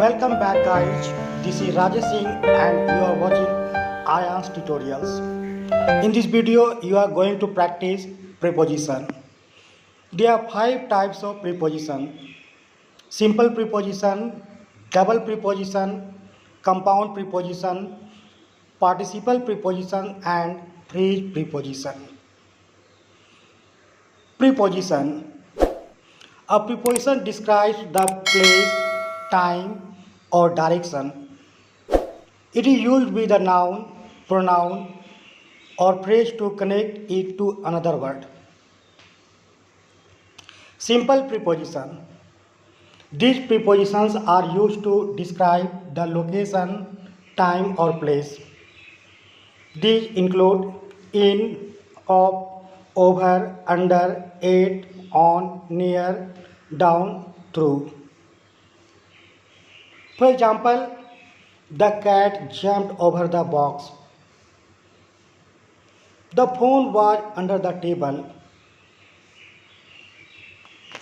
Welcome back guys, this is Rajesh Singh and you are watching Ayansh Tutorials. In this video you are going to practice preposition. There are 5 types of preposition: simple preposition, double preposition, compound preposition, participle preposition and phrase preposition. Preposition. A preposition describes the place, time or direction. It is used with a noun, pronoun or phrase to connect it to another word. Simple preposition. These prepositions are used to describe the location, time or place. These include in, of, over, under, at, on, near, down, through. For example, the cat jumped over the box. The phone was under the table.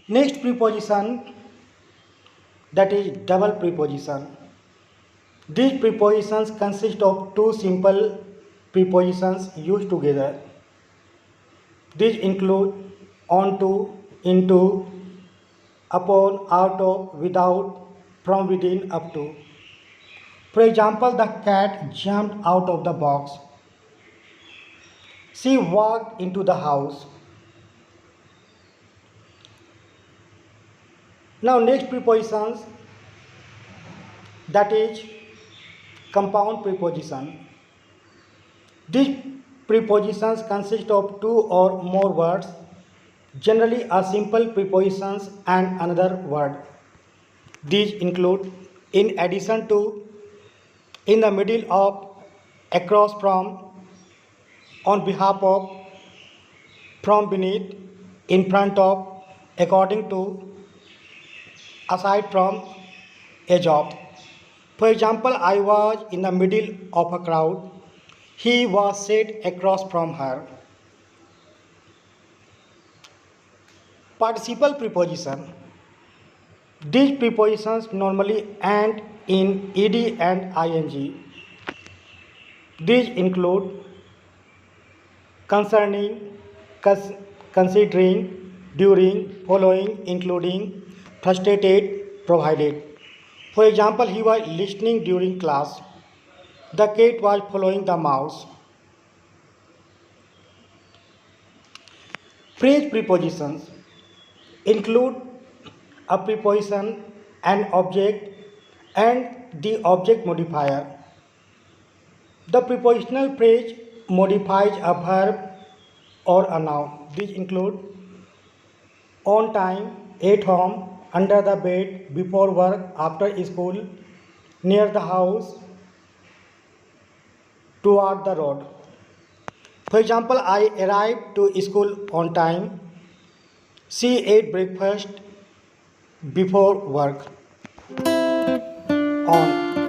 Next preposition, that is double preposition. These prepositions consist of two simple prepositions used together. These include onto, into, upon, out of, without, from within, up to. For example, the cat jumped out of the box. She walked into the house. Now next prepositions, that is compound preposition. These prepositions consist of two or more words, generally a simple prepositions and another word. These include in addition to, in the middle of, across from, on behalf of, from beneath, in front of, according to, aside from, edge of. For example, I was in the middle of a crowd. He was set across from her. Participle preposition. These prepositions normally end in ed and ing. These include concerning, considering, during, following, including, frustrated, provided. For example, he was listening during class. The cat was following the mouse. Phrase prepositions include a preposition, an object, and the object modifier. The prepositional phrase modifies a verb or a noun. These include on time, at home, under the bed, before work, after school, near the house, toward the road. For example, I arrived to school on time. She ate breakfast before work. On.